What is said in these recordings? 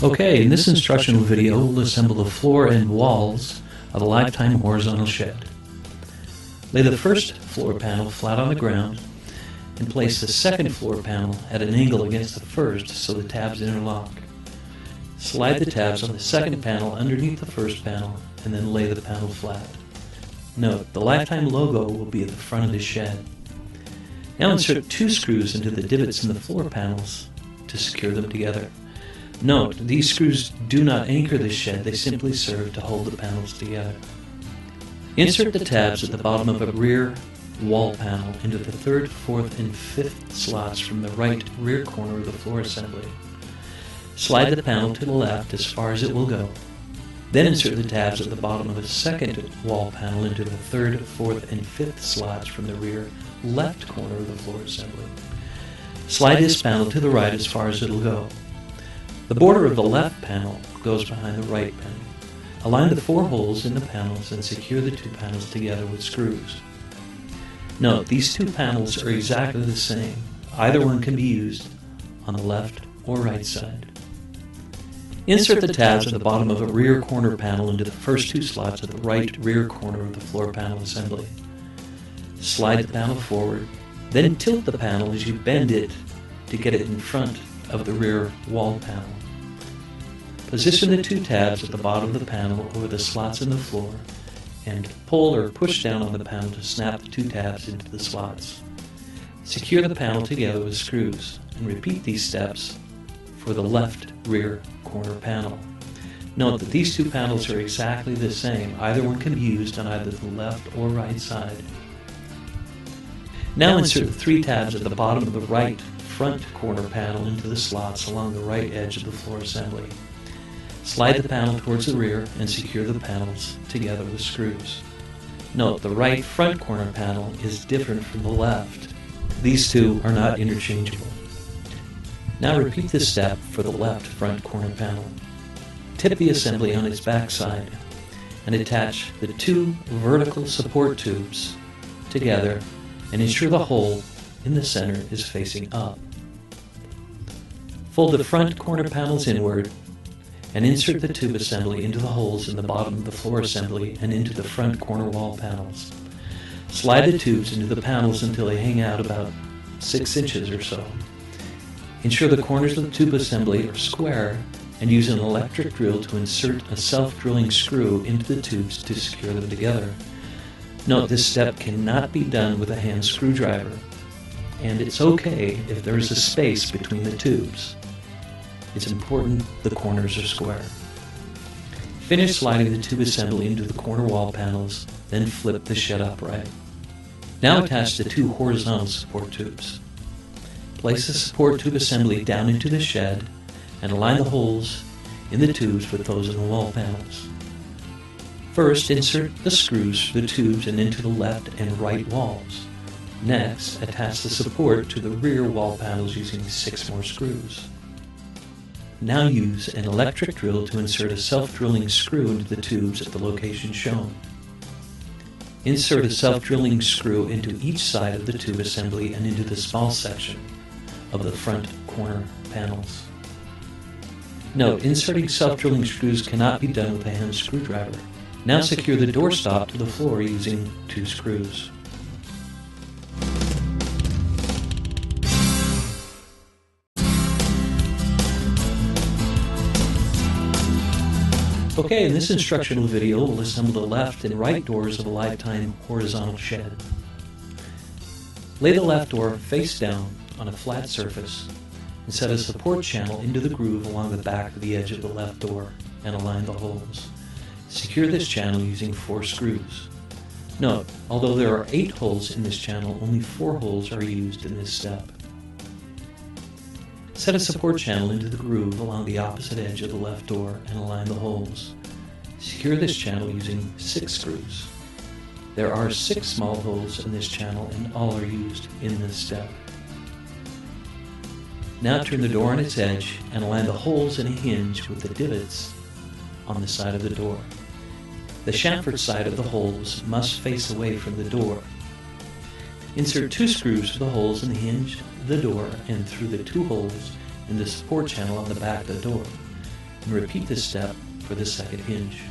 Okay, in this instructional video, we'll assemble the floor and walls of a lifetime horizontal shed. Lay the first floor panel flat on the ground and place the second floor panel at an angle against the first so the tabs interlock. Slide the tabs on the second panel underneath the first panel and then lay the panel flat. Note, the Lifetime logo will be at the front of the shed. Now insert 2 screws into the divots in the floor panels to secure them together. Note, these screws do not anchor the shed, they simply serve to hold the panels together. Insert the tabs at the bottom of a rear wall panel into the 3rd, 4th, and 5th slots from the right rear corner of the floor assembly. Slide the panel to the left as far as it will go. Then insert the tabs at the bottom of a second wall panel into the 3rd, 4th, and 5th slots from the rear left corner of the floor assembly. Slide this panel to the right as far as it will go. The border of the left panel goes behind the right panel. Align the 4 holes in the panels and secure the 2 panels together with screws. Note, these 2 panels are exactly the same. Either one can be used on the left or right side. Insert the tabs at the bottom of a rear corner panel into the first 2 slots of the right rear corner of the floor panel assembly. Slide the panel forward, then tilt the panel as you bend it to get it in front of the rear wall panel. Position the 2 tabs at the bottom of the panel over the slots in the floor and pull or push down on the panel to snap the 2 tabs into the slots. Secure the panel together with screws and repeat these steps for the left rear corner panel. Note that these 2 panels are exactly the same. Either one can be used on either the left or right side. Now insert the 3 tabs at the bottom of the right front corner panel into the slots along the right edge of the floor assembly. Slide the panel towards the rear and secure the panels together with screws. Note, the right front corner panel is different from the left. These 2 are not interchangeable. Now repeat this step for the left front corner panel. Tip the assembly on its back side and attach the 2 vertical support tubes together and ensure the hole in the center is facing up. Fold the front corner panels inward and insert the tube assembly into the holes in the bottom of the floor assembly and into the front corner wall panels. Slide the tubes into the panels until they hang out about 6 inches or so. Ensure the corners of the tube assembly are square and use an electric drill to insert a self-drilling screw into the tubes to secure them together. Note, this step cannot be done with a hand screwdriver, and it's okay if there is a space between the tubes. It's important the corners are square. Finish sliding the tube assembly into the corner wall panels, then flip the shed upright. Now attach the 2 horizontal support tubes. Place the support tube assembly down into the shed and align the holes in the tubes with those in the wall panels. First, insert the screws through the tubes and into the left and right walls. Next, attach the support to the rear wall panels using 6 more screws. Now use an electric drill to insert a self-drilling screw into the tubes at the location shown. Insert a self-drilling screw into each side of the tube assembly and into the small section of the front corner panels. Note, inserting self-drilling screws cannot be done with a hand screwdriver. Now secure the doorstop to the floor using 2 screws. Okay, in this instructional video, we'll assemble the left and right doors of a Lifetime horizontal shed. Lay the left door face down on a flat surface and set a support channel into the groove along the back of the edge of the left door and align the holes. Secure this channel using 4 screws. Note, although there are 8 holes in this channel, only 4 holes are used in this step. Set a support channel into the groove along the opposite edge of the left door and align the holes. Secure this channel using 6 screws. There are 6 small holes in this channel and all are used in this step. Now turn the door on its edge and align the holes in a hinge with the divots on the side of the door. The chamfered side of the holes must face away from the door. Insert 2 screws for the holes in the hinge, the door, and through the 2 holes in the support channel on the back of the door. and repeat this step for the second hinge.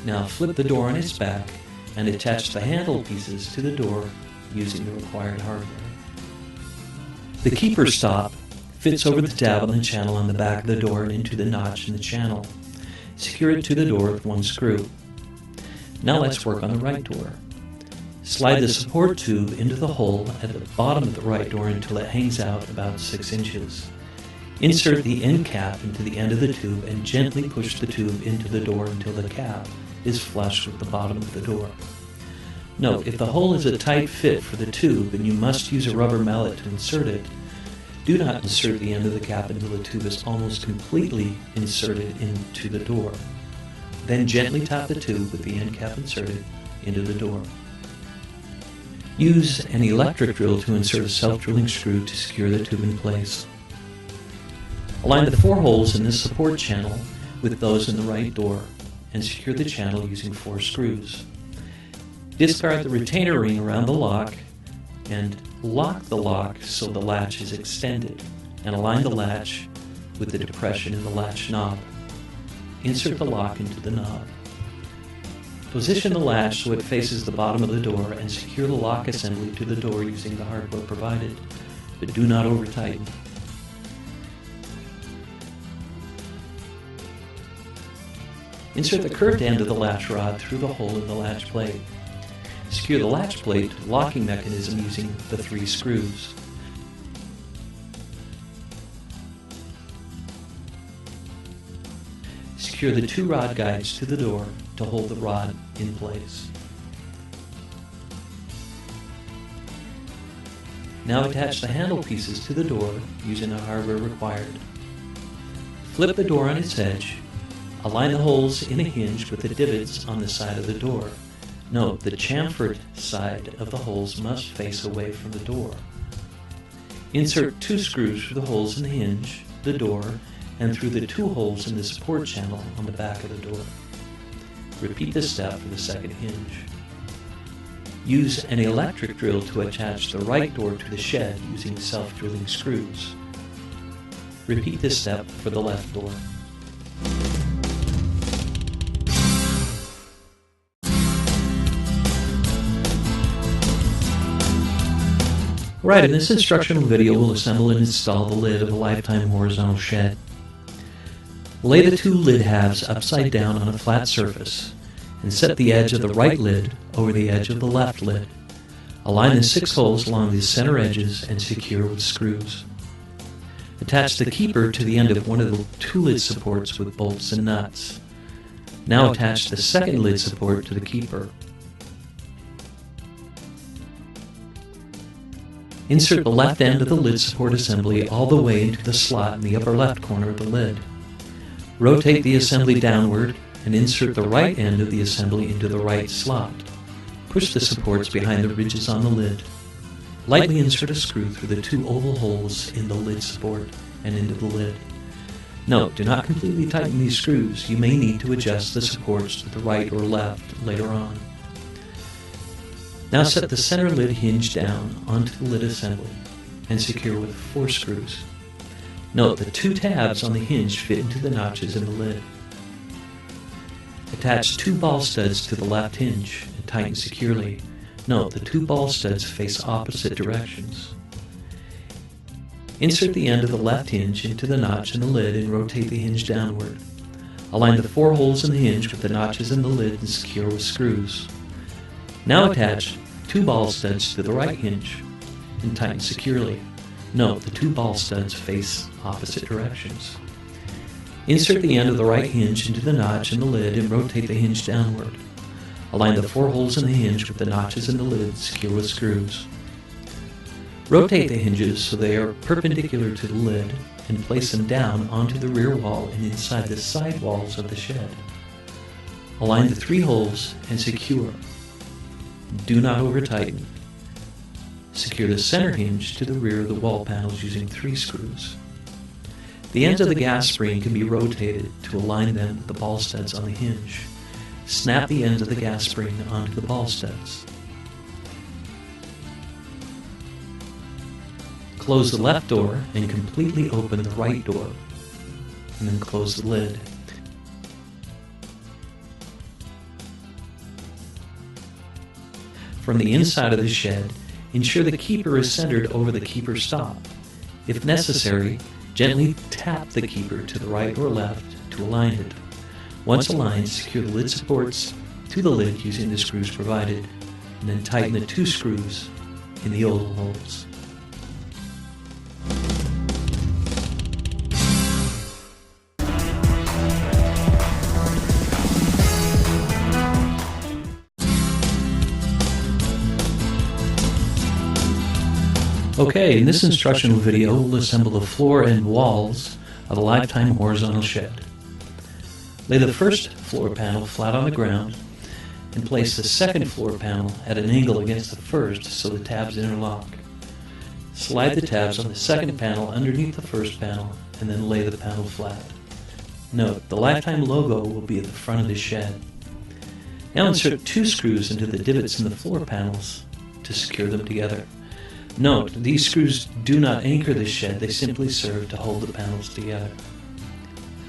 Now flip the door on its back and attach the handle pieces to the door using the required hardware. The keeper stop fits over the tab on the channel on the back of the door and into the notch in the channel. Secure it to the door with one screw. Now let's work on the right door. Slide the support tube into the hole at the bottom of the right door until it hangs out about 6 inches. Insert the end cap into the end of the tube and gently push the tube into the door until the cap is flush with the bottom of the door. Note, if the hole is a tight fit for the tube and you must use a rubber mallet to insert it, do not insert the end of the cap until the tube is almost completely inserted into the door. Then gently tap the tube with the end cap inserted into the door. Use an electric drill to insert a self-drilling screw to secure the tube in place. Align the 4 holes in this support channel with those in the right door and secure the channel using 4 screws. Discard the retainer ring around the lock and lock the lock so the latch is extended, and align the latch with the depression in the latch knob. Insert the lock into the knob. Position the latch so it faces the bottom of the door and secure the lock assembly to the door using the hardware provided, but do not over-tighten. Insert the curved end of the latch rod through the hole in the latch plate. Secure the latch plate to the locking mechanism using the 3 screws. Secure the 2 rod guides to the door to hold the rod in place. Now attach the handle pieces to the door using the hardware required. Flip the door on its edge. Align the holes in a hinge with the divots on the side of the door. Note, the chamfered side of the holes must face away from the door. Insert 2 screws through the holes in the hinge, the door, and through the 2 holes in the support channel on the back of the door. Repeat this step for the second hinge. Use an electric drill to attach the right door to the shed using self-drilling screws. Repeat this step for the left door. Right, in this instructional video we'll assemble and install the lid of a Lifetime horizontal shed. Lay the 2 lid halves upside down on a flat surface and set the edge of the right lid over the edge of the left lid. Align the 6 holes along the center edges and secure with screws. Attach the keeper to the end of one of the 2 lid supports with bolts and nuts. Now attach the second lid support to the keeper. Insert the left end of the lid support assembly all the way into the slot in the upper left corner of the lid. Rotate the assembly downward and insert the right end of the assembly into the right slot. Push the supports behind the ridges on the lid. Lightly insert a screw through the 2 oval holes in the lid support and into the lid. Note, do not completely tighten these screws. You may need to adjust the supports to the right or left later on. Now set the center lid hinge down onto the lid assembly and secure with 4 screws. Note the 2 tabs on the hinge fit into the notches in the lid. Attach 2 ball studs to the left hinge and tighten securely. Note the 2 ball studs face opposite directions. Insert the end of the left hinge into the notch in the lid and rotate the hinge downward. Align the 4 holes in the hinge with the notches in the lid and secure with screws. Now attach 2 ball studs to the right hinge and tighten securely. Note the 2 ball studs face opposite directions. Insert the end of the right hinge into the notch in the lid and rotate the hinge downward. Align the 4 holes in the hinge with the notches in the lid and secure with screws. Rotate the hinges so they are perpendicular to the lid and place them down onto the rear wall and inside the side walls of the shed. Align the 3 holes and secure. Do not over-tighten. Secure the center hinge to the rear of the wall panels using 3 screws. The ends of the gas spring can be rotated to align them with the ball studs on the hinge. Snap the ends of the gas spring onto the ball studs. Close the left door and completely open the right door. and then close the lid. From the inside of the shed, ensure the keeper is centered over the keeper stop. If necessary, gently tap the keeper to the right or left to align it. Once aligned, secure the lid supports to the lid using the screws provided, and then tighten the 2 screws in the oval holes. Okay, in this instructional video, we'll assemble the floor and walls of a lifetime horizontal shed. Lay the first floor panel flat on the ground and place the second floor panel at an angle against the first so the tabs interlock. Slide the tabs on the second panel underneath the first panel and then lay the panel flat. Note, the Lifetime logo will be at the front of the shed. Now insert 2 screws into the divots in the floor panels to secure them together. Note, these screws do not anchor the shed, they simply serve to hold the panels together.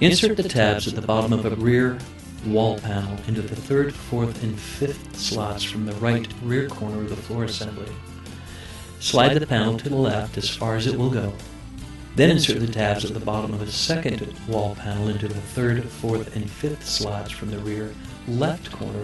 Insert the tabs at the bottom of a rear wall panel into the 3rd, 4th, and 5th slots from the right rear corner of the floor assembly. Slide the panel to the left as far as it will go. Then insert the tabs at the bottom of a second wall panel into the 3rd, 4th, and 5th slots from the rear left corner